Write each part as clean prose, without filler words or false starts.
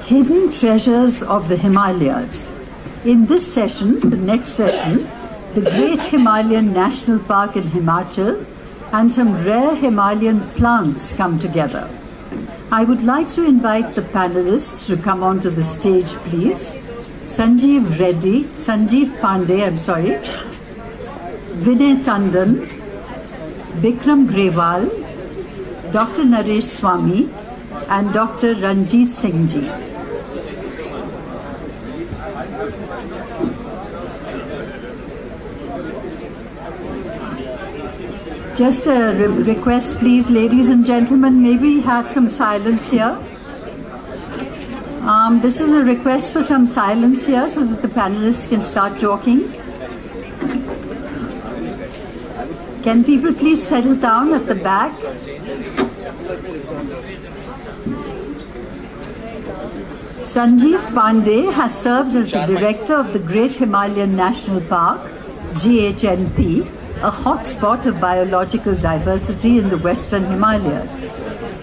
Hidden Treasures of the Himalayas. In this session, the next session, the Great Himalayan National Park in Himachal and some rare Himalayan plants come together. I would like to invite the panelists to come onto the stage, please. Sanjeev Pandey, Vinay Tandon, Bikram Grewal, Dr. Naresh Swamy, and Dr. Ranjit Singh Ji. Just a request, please, ladies and gentlemen, maybe have some silence here. This is a request for some silence here so that the panelists can start talking. Can people please settle down at the back? Sanjeev Pandey has served as the director of the Great Himalayan National Park, GHNP, a hotspot of biological diversity in the Western Himalayas.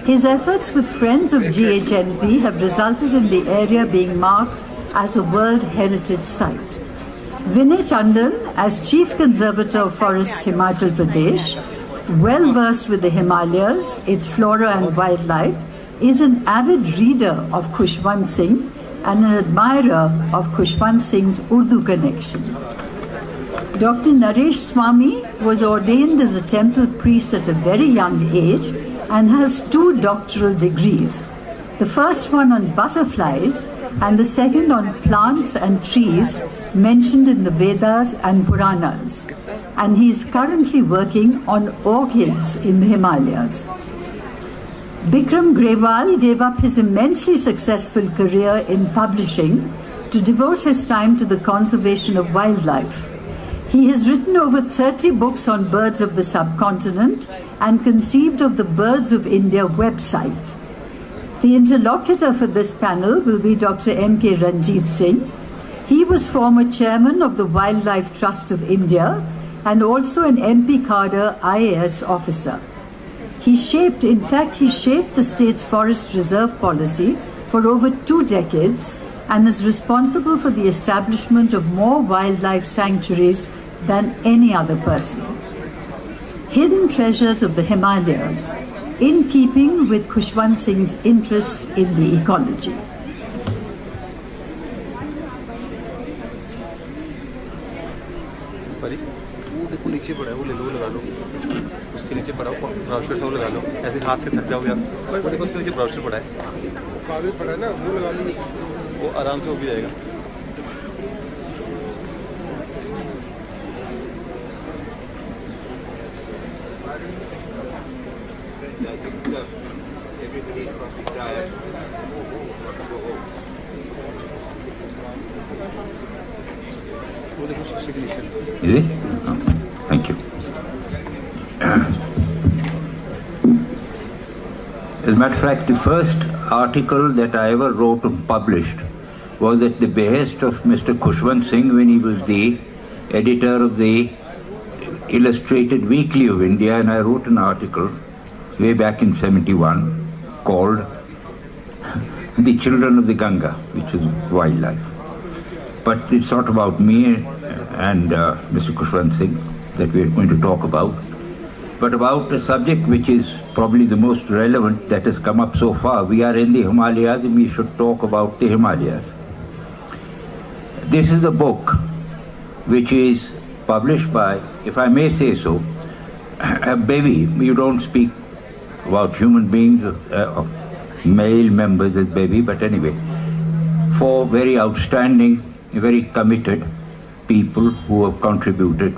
His efforts with friends of GHNP have resulted in the area being marked as a World Heritage Site. Vinay Tandon, as Chief Conservator of Forests Himachal Pradesh, well versed with the Himalayas, its flora and wildlife, is an avid reader of Khushwant Singh and an admirer of Khushwant Singh's Urdu connection. Dr. Naresh Swamy was ordained as a temple priest at a very young age and has 2 doctoral degrees, the first one on butterflies and the second on plants and trees mentioned in the Vedas and Puranas, and he is currently working on orchids in the Himalayas. Bikram Grewal gave up his immensely successful career in publishing to devote his time to the conservation of wildlife. He has written over 30 books on birds of the subcontinent and conceived of the Birds of India website. The interlocutor for this panel will be Dr. M.K. Ranjit Singh. He was former chairman of the Wildlife Trust of India and also an MP cadre IAS officer. He shaped the state's forest reserve policy for over 2 decades and is responsible for the establishment of more wildlife sanctuaries than any other person. Hidden Treasures of the Himalayas, in keeping with Khushwant Singh's interest in the ecology. देखो नीचे पड़ा है, वो ले लो, लगा लो, उसके नीचे पड़ा हो, ब्राउशर से वो लगा लो, ऐसे हाथ से थक जाओ यार, वो देखो उसके नीचे ब्राउशर पड़ा है, कागज पड़ा है ना, वो लगा लो, वो आराम से हो भी जाएगा। Is it? Oh, thank you. As a matter of fact, the first article that I ever wrote and published was at the behest of Mr. Khushwant Singh when he was the editor of the Illustrated Weekly of India, and I wrote an article way back in '71 called The Children of the Ganga, which is wildlife. But it's not about me and Mr. Khushwant Singh that we are going to talk about, but about a subject which is probably the most relevant that has come up so far. We are in the Himalayas and we should talk about the Himalayas. This is a book which is published by, if I may say so, a baby. You don't speak about human beings, male members as baby, but anyway, for very outstanding, very committed people who have contributed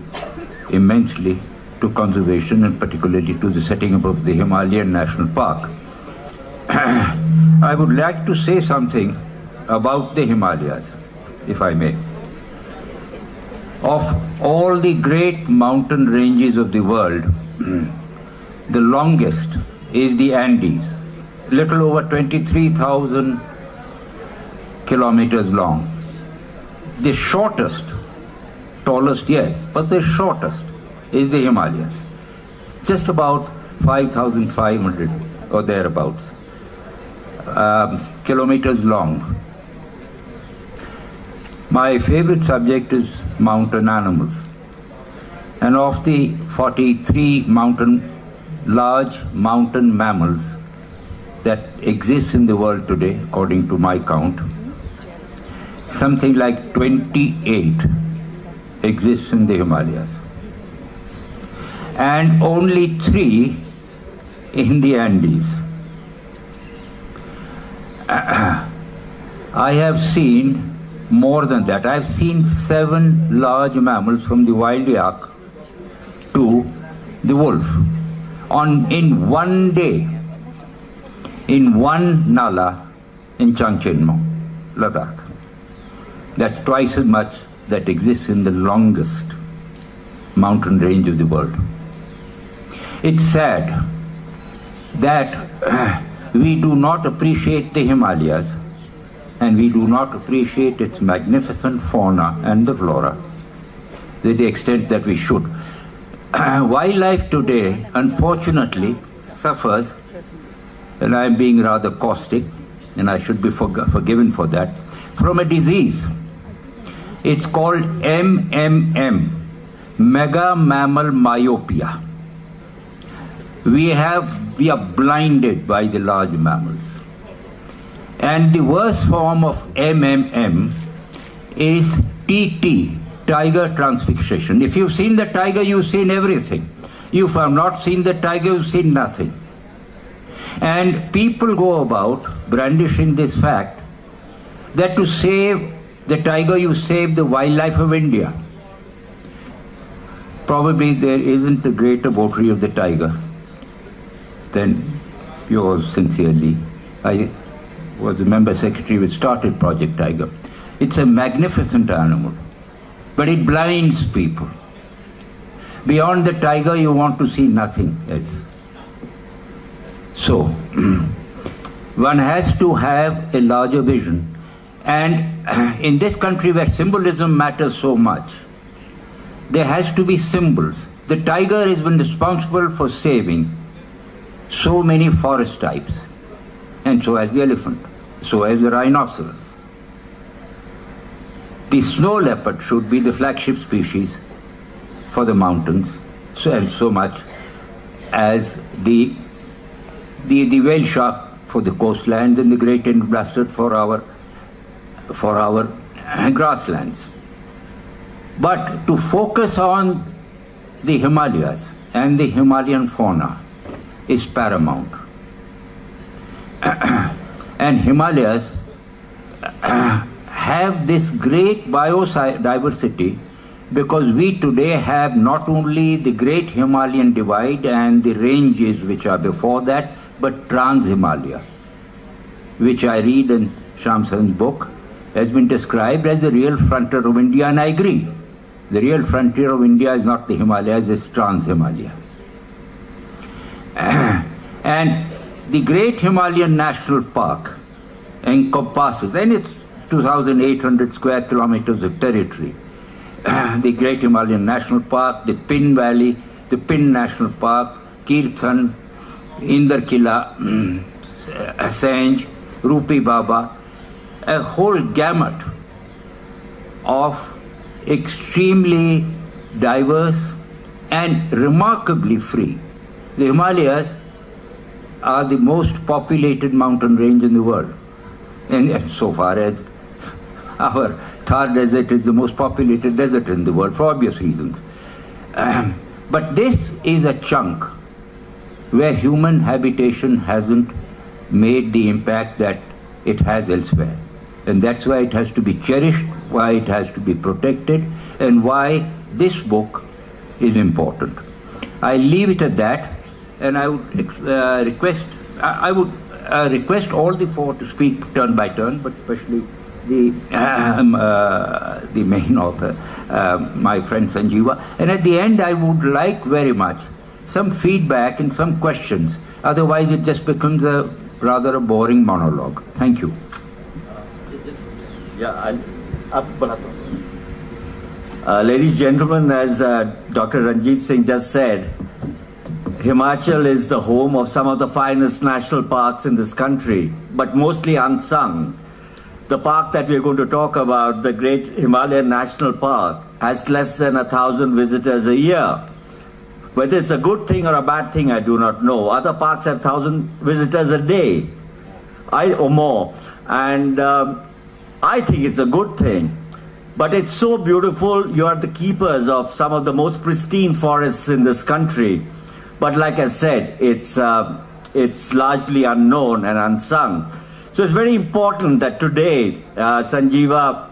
immensely to conservation and particularly to the setting up of the Himalayan National Park. I would like to say something about the Himalayas, if I may. Of all the great mountain ranges of the world, the longest is the Andes, little over 23,000 kilometers long. The shortest, tallest, yes, but the shortest is the Himalayas, just about 5,500 or thereabouts. kilometers long. My favorite subject is mountain animals. And of the 43 large mountain mammals that exist in the world today, according to my count, something like 28 exists in the Himalayas. And only 3 in the Andes. I have seen more than that. I have seen 7 large mammals, from the wild yak to the wolf, in one day, in one nala in Changchenmo, Ladakh. That's twice as much that exists in the longest mountain range of the world. It's sad that we do not appreciate the Himalayas, and we do not appreciate its magnificent fauna and the flora to the extent that we should. Wildlife today, unfortunately, suffers, and I'm being rather caustic, and I should be forgiven for that, from a disease. It's called MMM, mega mammal myopia. We are blinded by the large mammals. And the worst form of MMM is TT, tiger transfixation. If you've seen the tiger, you've seen everything. If you have not seen the tiger, you've seen nothing. And people go about brandishing this fact that to save the tiger, you save the wildlife of India. Probably there isn't a greater votary of the tiger than yours sincerely. I was the member secretary which started Project Tiger. It's a magnificent animal, but it blinds people. Beyond the tiger, you want to see nothing else. So, one has to have a larger vision. And in this country where symbolism matters so much, there has to be symbols. The tiger has been responsible for saving so many forest types, and so has the elephant, so has the rhinoceros. The snow leopard should be the flagship species for the mountains, so much as the whale shark for the coastlands and the great Indian bustard for our grasslands. But to focus on the Himalayas and the Himalayan fauna is paramount. And Himalayas have this great biodiversity because we today have not only the great Himalayan divide and the ranges which are before that, but Trans-Himalaya, which I read in Shamsun's book, has been described as the real frontier of India, and I agree. The real frontier of India is not the Himalayas, it's Trans-Himalaya. And the Great Himalayan National Park encompasses, and it's 2,800 square kilometers of territory. The Great Himalayan National Park, the Pin Valley, the Pin National Park, Kirtan, Indarkila, Assange, Rupi Baba, a whole gamut of extremely diverse and remarkably free. The Himalayas are the most populated mountain range in the world. And so far as our Thar Desert is the most populated desert in the world for obvious reasons. But this is a chunk where human habitation hasn't made the impact that it has elsewhere. And that's why it has to be cherished, why it has to be protected, and why this book is important. I leave it at that, and I would request all the four to speak turn by turn, but especially the main author, my friend Sanjeeva. And at the end, I would like very much some feedback and some questions. Otherwise, it just becomes rather a boring monologue. Thank you. Yeah, ladies and gentlemen, as Dr. Ranjit Singh just said, Himachal is the home of some of the finest national parks in this country, but mostly unsung. The park that we're going to talk about, the Great Himalayan National Park, has less than 1,000 visitors a year. Whether it's a good thing or a bad thing, I do not know. Other parks have 1,000 visitors a day, or more. And I think it's a good thing. But it's so beautiful. You are the keepers of some of the most pristine forests in this country. But like I said, it's largely unknown and unsung. So it's very important that today, Sanjeeva,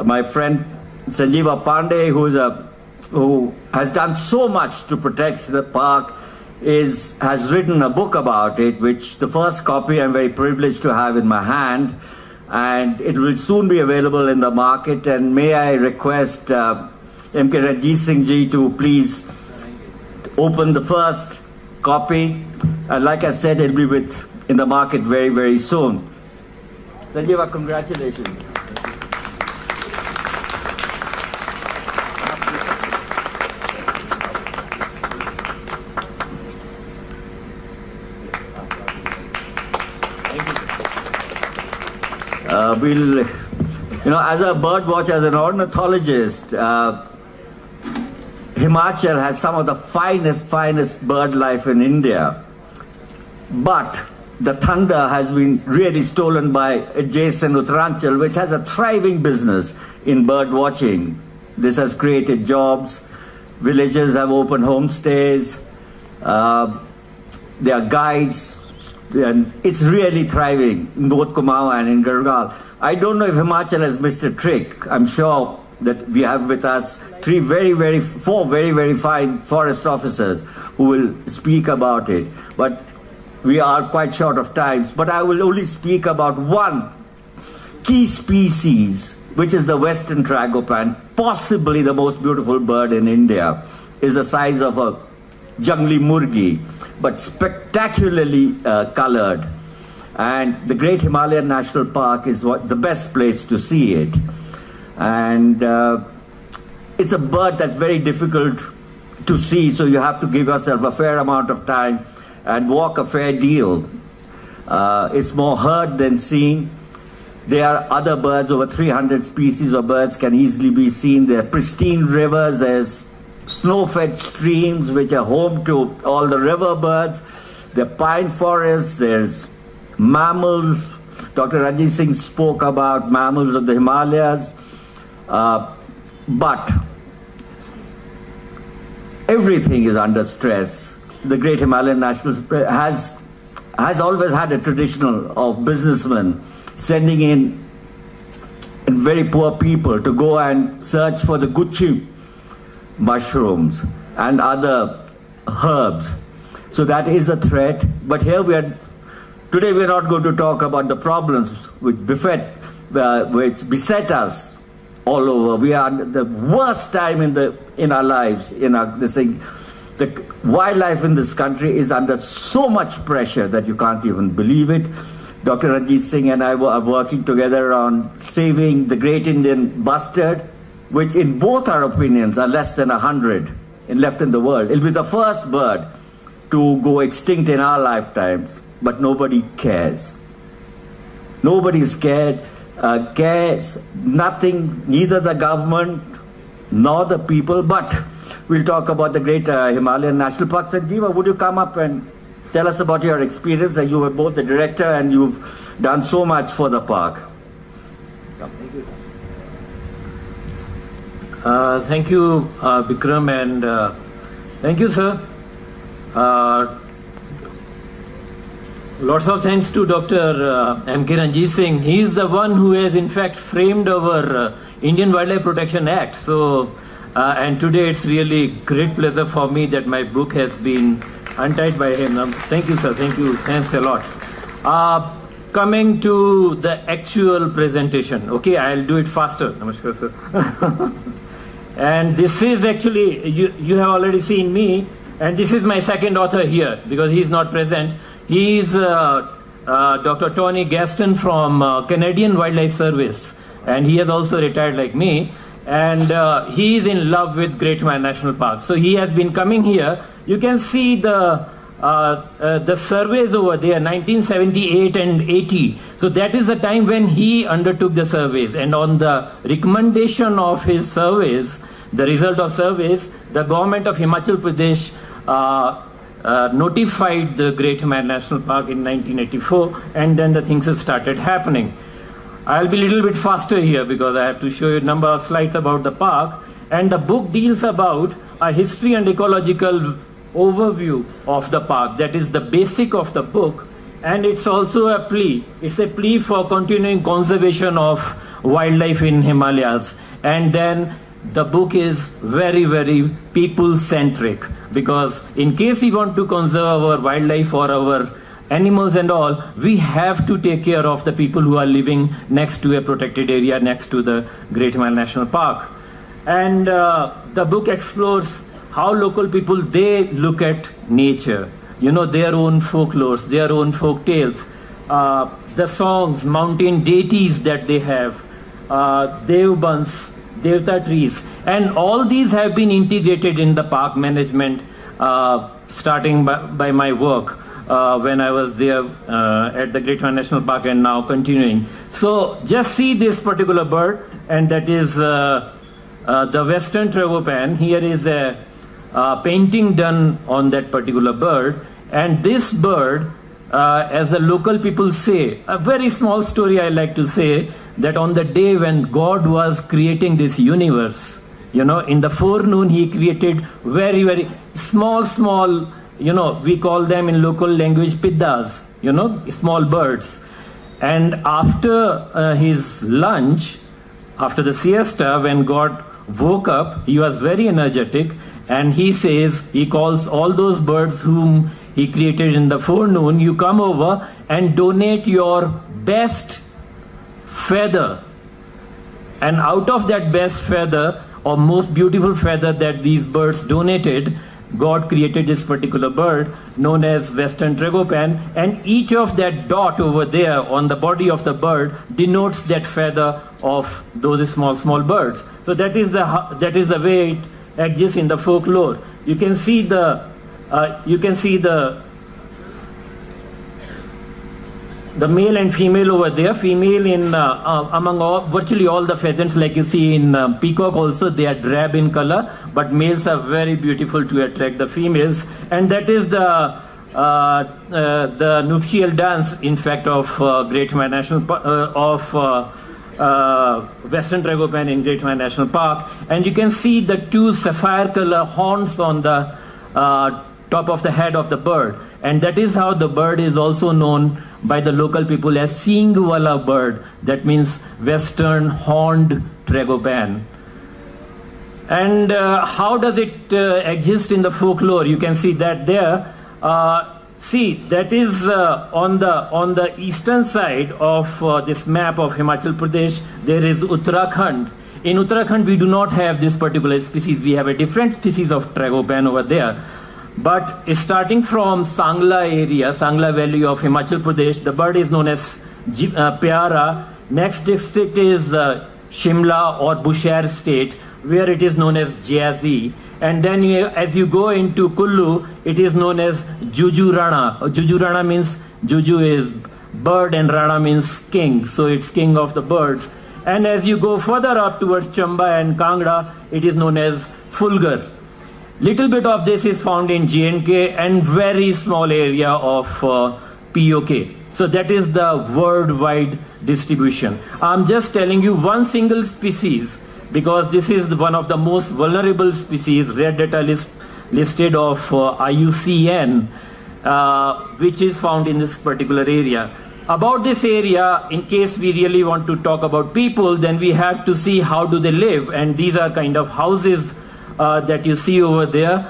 my friend Sanjeeva Pandey, who has done so much to protect the park, has written a book about it, which the first copy I'm very privileged to have in my hand. And it will soon be available in the market. And may I request M.K. Ranjit Singh ji to please open the first copy. And like I said, it will be in the market very, very soon. Sanjeeva, congratulations. As a bird watcher, as an ornithologist, Himachal has some of the finest bird life in India. But the thunder has been really stolen by adjacent Uttaranchal, which has a thriving business in bird watching. This has created jobs. Villagers have opened homestays. There are guides. And it's really thriving in both Kumaon and in Garhwal. I don't know if Himachal has missed a trick. I'm sure that we have with us four very, very fine forest officers who will speak about it. But we are quite short of time. But I will only speak about one key species, which is the western tragopan, possibly the most beautiful bird in India. Is the size of a jungli murgi, but spectacularly colored. And the Great Himalayan National Park is the best place to see it. And it's a bird that's very difficult to see, so you have to give yourself a fair amount of time and walk a fair deal. It's more heard than seen. There are other birds, over 300 species of birds can easily be seen. There are pristine rivers, there's snow-fed streams which are home to all the river birds. There are pine forests, there's mammals. Dr. Ranjit Singh spoke about mammals of the Himalayas. But everything is under stress. The Great Himalayan National Park has always had a tradition of businessmen sending in very poor people to go and search for the guchi mushrooms and other herbs. So that is a threat. But here today we are not going to talk about the problems which beset us all over. We are at the worst time in our lives. The wildlife in this country is under so much pressure that you can't even believe it. Dr. Ranjit Singh and I are working together on saving the great Indian bustard, which in both our opinions are less than 100 left in the world. It'll be the first bird to go extinct in our lifetimes, but nobody cares. Nobody is cares nothing, neither the government nor the people. But we'll talk about the Great Himalayan National Park. Sanjeeva, would you come up and tell us about your experience? You were both the director and you've done so much for the park. Thank you, Bikram, and thank you, sir. Lots of thanks to Dr. M.K. Ranjit Singh. He is the one who has in fact framed our Indian Wildlife Protection Act. So, and today it's really great pleasure for me that my book has been untied by him. Thank you, sir. Thank you. Thanks a lot. Coming to the actual presentation. Okay, I'll do it faster. Namaskar, sir. And this is actually, you have already seen me, and this is my second author here because he's not present. He is Dr. Tony Gaston from Canadian Wildlife Service, and he has also retired like me, and he is in love with Great Himalayan National Park. So he has been coming here. you can see the surveys over there, 1978 and 80. So that is the time when he undertook the surveys, and on the recommendation of his surveys, the result of surveys, the government of Himachal Pradesh notified the Great Himalaya National Park in 1984, and then the things have started happening. I'll be a little bit faster here because I have to show you a number of slides about the park, and the book deals about a history and ecological overview of the park. That is the basic of the book, and it's also a plea. It's a plea for continuing conservation of wildlife in Himalayas. And then the book is very, very people-centric, because in case we want to conserve our wildlife or our animals and all, we have to take care of the people who are living next to a protected area, next to the Great Himalaya National Park. And the book explores how local people, they look at nature, you know, their own folklores, their own folk tales, the songs, mountain deities that they have, devbans, devta trees, and all these have been integrated in the park management, starting by my work when I was there at the Great Himalaya National Park, and now continuing. So just see this particular bird, and that is the western tragopan. Here is a painting done on that particular bird, and this bird, as the local people say, a very small story I like to say, that on the day when God was creating this universe, you know, in the forenoon he created very, very small, you know, we call them in local language piddas, you know, small birds. And after his lunch, after the siesta, when God woke up, he was very energetic, and he says, he calls all those birds whom he created in the forenoon, you come over and donate your best feather. And out of that best feather, or most beautiful feather that these birds donated, God created this particular bird known as western tragopan, and each of that dot over there on the body of the bird denotes that feather of those small birds. So that is the way it exists in the folklore. You can see the male and female over there. Female in among virtually all the pheasants, like you see in peacock also, they are drab in color, but males are very beautiful to attract the females. And that is the nuptial dance, in fact, of Great Himalaya National Western Tragopan in Great Himalaya National Park. And you can see the two sapphire color horns on the top of the head of the bird. And that is how the bird is also known by the local people as Singwala bird. That means Western Horned Tragopan. And how does it exist in the folklore? You can see that there. See, that is on the eastern side of this map of Himachal Pradesh, there is Uttarakhand. In Uttarakhand, we do not have this particular species. We have a different species of tragopan over there. But starting from Sangla area, Sangla Valley of Himachal Pradesh, the bird is known as Pyara. Next district is Shimla or Bushehr state, where it is known as Jayasi. And then as you go into Kullu, it is known as Juju Rana. Juju Rana means Juju is bird and Rana means king. So it's king of the birds. And as you go further up towards Chamba and Kangra, it is known as Fulgar. Little bit of this is found in J&K and very small area of POK. So that is the worldwide distribution. I'm just telling you one single species, because this is one of the most vulnerable species, red data listed of IUCN, which is found in this particular area. About this area, in case we really want to talk about people, then we have to see how do they live. And these are kind of houses that you see over there,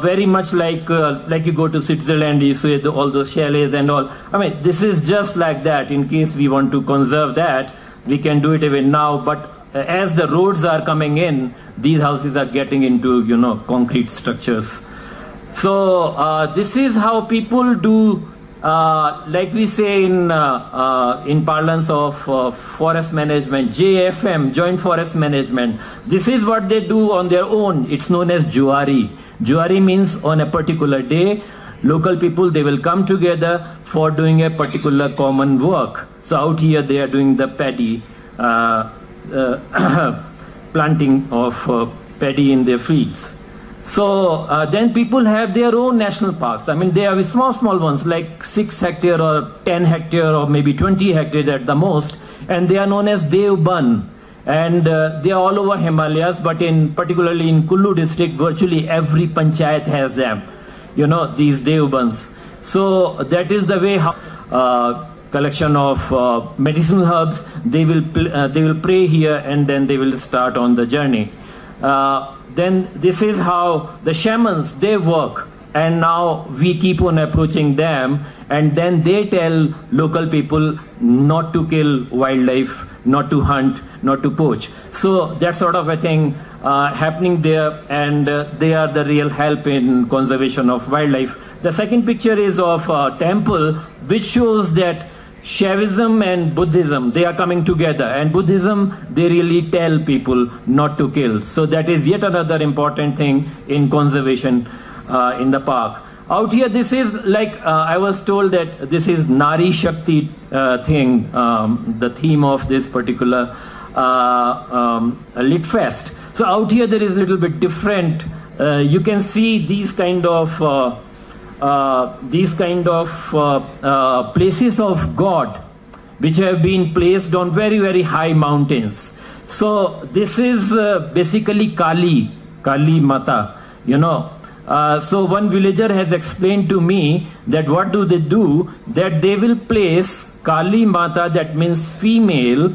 very much like you go to Switzerland, you see all those chalets and all. I mean, this is just like that. In case we want to conserve that, we can do it even now. But as the roads are coming in, these houses are getting into, you know, concrete structures. So this is how people do, like we say in parlance of forest management, JFM, Joint Forest Management. This is what they do on their own. It's known as Juari. Juari means on a particular day, local people, they will come together for doing a particular common work. So out here they are doing the paddy, planting of paddy in their fields. So then people have their own national parks. I mean, they are small ones, like 6 hectare or 10 hectare or maybe 20 hectares at the most, and they are known as Devban. And they are all over Himalayas, but particularly in Kullu district, virtually every panchayat has them. You know, these Devbans. So that is the way how collection of medicinal herbs, they will pray here and then they will start on the journey. Then this is how the shamans, they work, and now we keep on approaching them, and then they tell local people not to kill wildlife, not to hunt, not to poach. So that sort of a thing happening there, and they are the real help in conservation of wildlife. The second picture is of a temple which shows that Shaivism and Buddhism, they are coming together, and Buddhism, they really tell people not to kill. So that is yet another important thing in conservation in the park. Out here, this is like, I was told that this is Nari Shakti thing, the theme of this particular Lit Fest. So out here there is a little bit different. You can see these kind of places of God which have been placed on very, very high mountains. So this is basically Kali Mata, you know. So one villager has explained to me that what do, that they will place Kali Mata, that means female,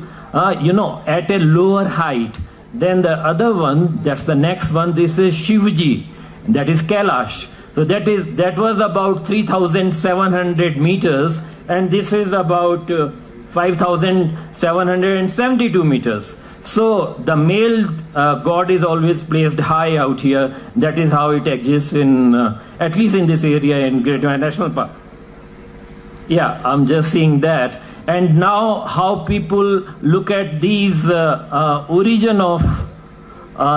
you know, at a lower height. Then the other one, that's the next one, this is Shivji, that is Kailash. So that was about 3,700 meters, and this is about 5,772 meters. So the male god is always placed high out here. That is how it exists in, at least in this area in Great Himalaya National Park. Yeah, I'm just seeing that. And now how people look at these origin of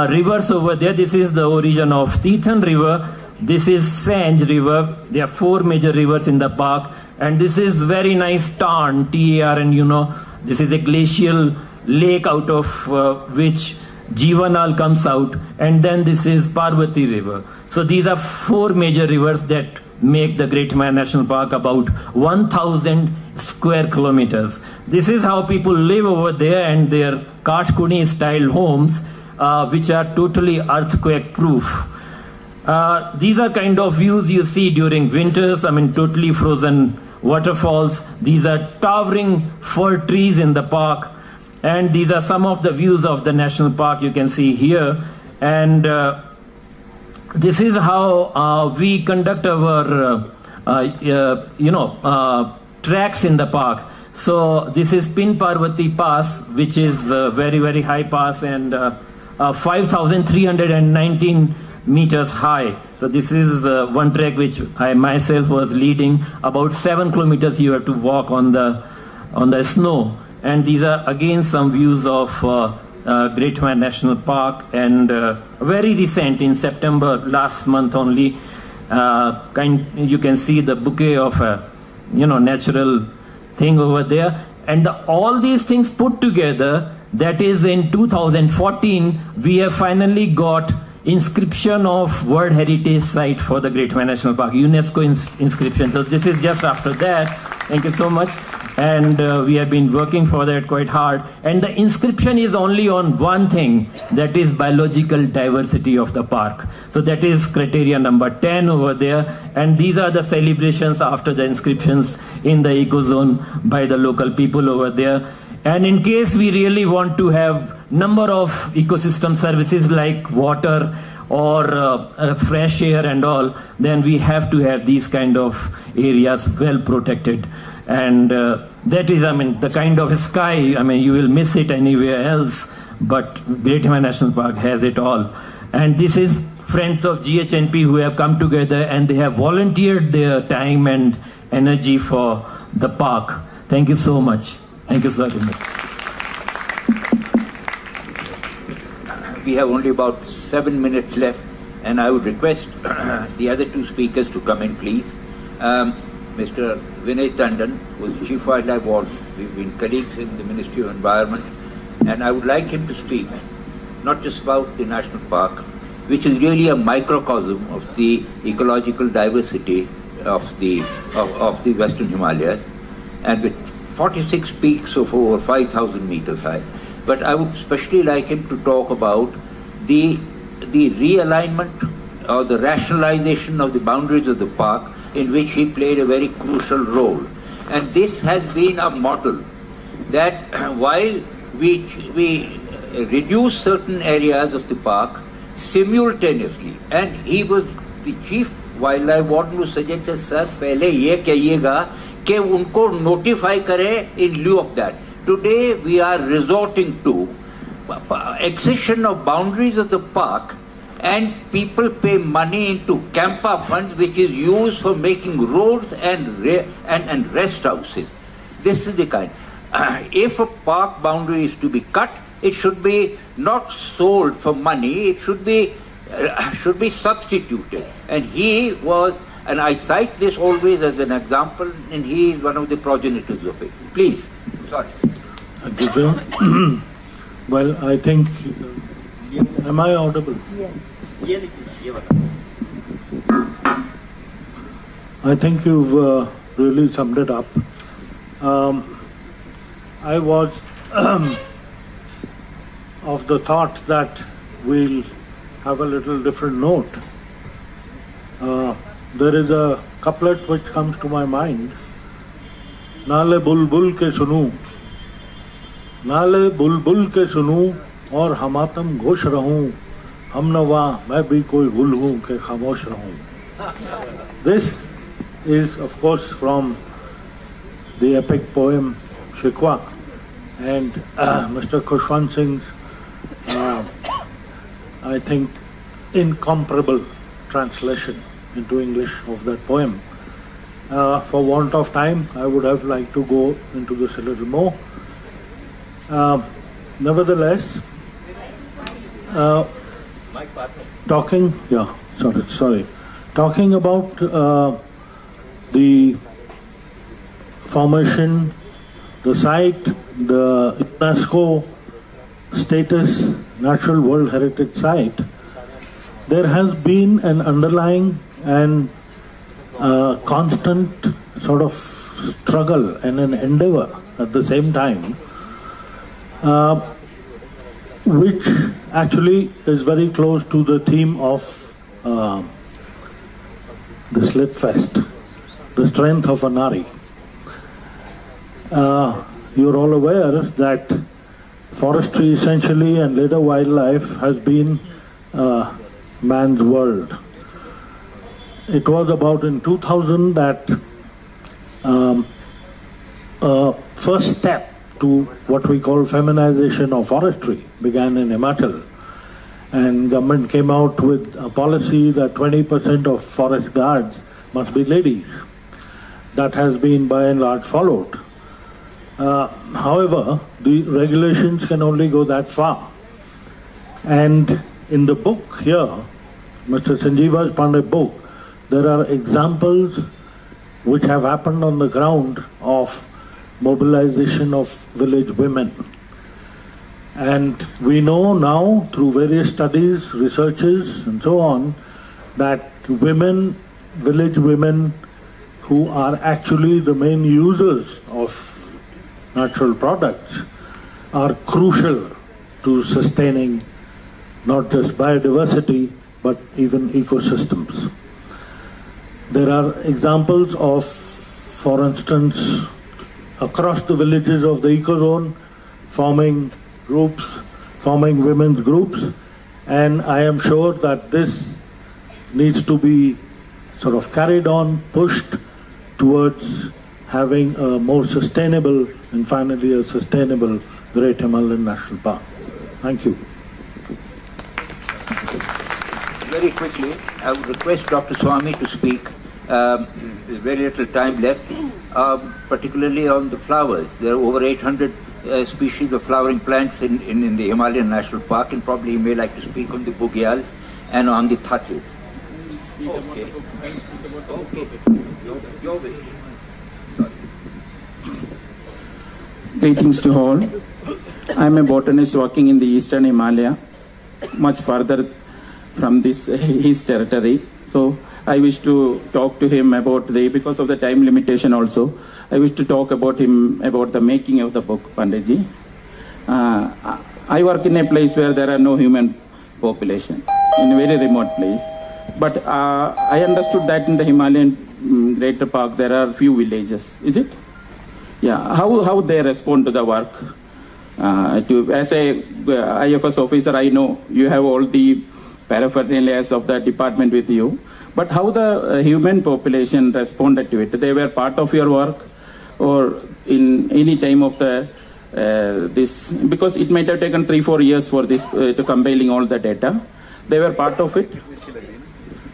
rivers over there. This is the origin of Tirthan River. This is Sanj River. There are 4 major rivers in the park. And this is very nice Tarn, T-A-R-N, you know. This is a glacial lake out of which Jivanal comes out. And then this is Parvati River. So these are 4 major rivers that make the Great Himalaya National Park about 1,000 square kilometers. This is how people live over there, and their Kathkuni style homes, which are totally earthquake proof. These are kind of views you see during winters. I mean, totally frozen waterfalls. These are towering fir trees in the park. And these are some of the views of the national park you can see here. And this is how we conduct our, tracks in the park. So this is Pin Parvati Pass, which is a very, very high pass, and 5,319 meters high. So this is one track which I myself was leading. About 7 kilometers you have to walk on the snow. And these are again some views of Great Himalaya National Park, and very recent, in September last month only, you can see the bouquet of natural thing over there. And all these things put together, that is in 2014, we have finally got inscription of World Heritage Site for the Great Himalaya National Park, UNESCO inscription. So this is just after that. Thank you so much. And we have been working for that quite hard. And the inscription is only on one thing, that is biological diversity of the park. So that is criteria number 10 over there. And these are the celebrations after the inscriptions in the ecozone by the local people over there. And in case we really want to have number of ecosystem services like water or fresh air and all, then we have to have these kind of areas well protected. And that is, the kind of sky, you will miss it anywhere else, but Great Himalaya National Park has it all. And this is friends of GHNP who have come together, and they have volunteered their time and energy for the park. Thank you so much. Thank you, sir. We have only about 7 minutes left, and I would request the other two speakers to come in, please. Mr. Vinay Tandon, who is Chief Wildlife Warden. We've been colleagues in the Ministry of Environment, and I would like him to speak not just about the national park, which is really a microcosm of the ecological diversity of the Western Himalayas, and with 46 peaks of over 5,000 meters high. But I would especially like him to talk about the realignment or the rationalization of the boundaries of the park, in which he played a very crucial role. And this has been a model that while we reduce certain areas of the park simultaneously, and he was the Chief Wildlife Warden who suggested, sir, pehle ye kahiyega कि उनको notify करें in lieu of that. Today we are resorting to accession of boundaries of the park, and people pay money into Campa funds, which is used for making roads and rest houses. This is the kind. If a park boundary is to be cut, it should be not sold for money. It should be substituted. And he was. And I cite this always as an example, and he is one of the progenitors of it. Please. Sorry. Thank you, sir. Well, I think... Am I audible? Yes. I think you've really summed it up. I was of the thought that we'll have a little different note. There is a couplet which comes to my mind. Naale bulbul ke sunu, naale bulbul ke sunu, aur hamatam ghosh rahun, hamnawa main bhi koi gul hoon ke khamosh rahun. This is, of course, from the epic poem Shikwa, and Mr. Khushwant Singh's, I think, incomparable translation into English of that poem. For want of time, I would have liked to go into this a little more. Nevertheless, talking about the formation, the site, the UNESCO status, Natural World Heritage Site, there has been an underlying and constant sort of struggle and an endeavor at the same time, which actually is very close to the theme of the Slipfest, the strength of a Nari. You're all aware that forestry essentially and later wildlife has been man's world. It was about in 2000 that first step to what we call feminization of forestry began in Himachal, and government came out with a policy that 20% of forest guards must be ladies. That has been by and large followed. However, the regulations can only go that far. And in the book here, Mr. Sanjeev Pandey's book, there are examples which have happened on the ground of mobilization of village women. And we know now through various studies, researches and so on, that women, village women who are actually the main users of natural products are crucial to sustaining not just biodiversity but even ecosystems. There are examples of, for instance, across the villages of the ecozone, forming groups, forming women's groups, and I am sure that this needs to be sort of carried on, pushed towards having a more sustainable and finally a sustainable Great Himalayan National Park. Thank you. Very quickly, I would request Dr. Swami to speak. There's very little time left, particularly on the flowers. There are over 800 species of flowering plants in the Himalayan National Park, and probably you may like to speak on the bugyals and on the thatches. Okay. Your way. Greetings to all. I am a botanist working in the eastern Himalaya, much further from his territory. So I wish to talk to him about because of the time limitation also, I wish to talk about the making of the book, Panditji. I work in a place where there are no human population, in a very remote place. But I understood that in the Himalayan Greater Park there are few villages, is it? Yeah, how they respond to the work? As a IFS officer, I know you have all the paraphernalias of the department with you, but how the human population responded to it? They were part of your work, or in any time of the this, because it might have taken 3-4 years for this to compiling all the data. They were part of it.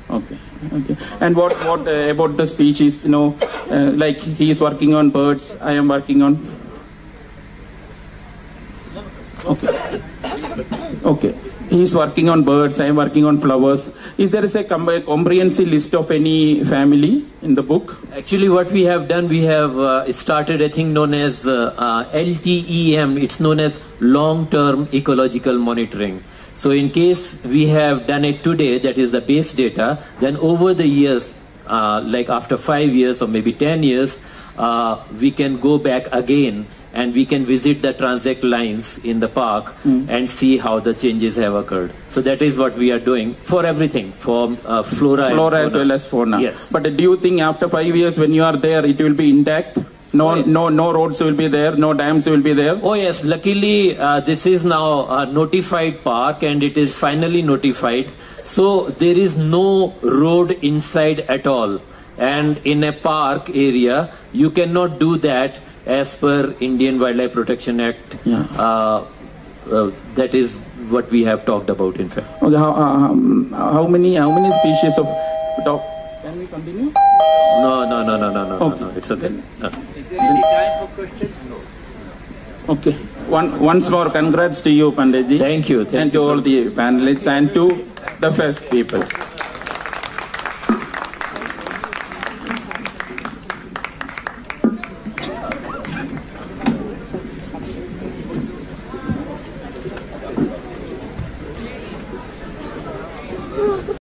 Okay. Okay. And what about the species? You know, like he is working on birds. I am working on. Okay. Okay. He is working on birds. I am working on flowers. Is there a comprehensive list of any family in the book? Actually, what we have done, we have started a thing known as LTEM. It's known as long-term ecological monitoring. So in case we have done it today, that is the base data, then over the years, like after 5 years or maybe 10 years, we can go back again and we can visit the transect lines in the park and see how the changes have occurred. So that is what we are doing for everything, for flora and fauna. As well as fauna. Yes. But do you think after 5 years when you are there, it will be intact? No roads will be there, no dams will be there? Oh yes, luckily this is now a notified park and it is finally notified. So there is no road inside at all. And in a park area, you cannot do that as per Indian Wildlife Protection Act. Yeah. That is what we have talked about, in fact. Okay, how many species of dog? Can we continue? No. Okay. No, it's okay. No. Is there any time for questions? No. Okay. Once more, congrats to you, Panditji. Thank you. And to all the panelists and to the first people.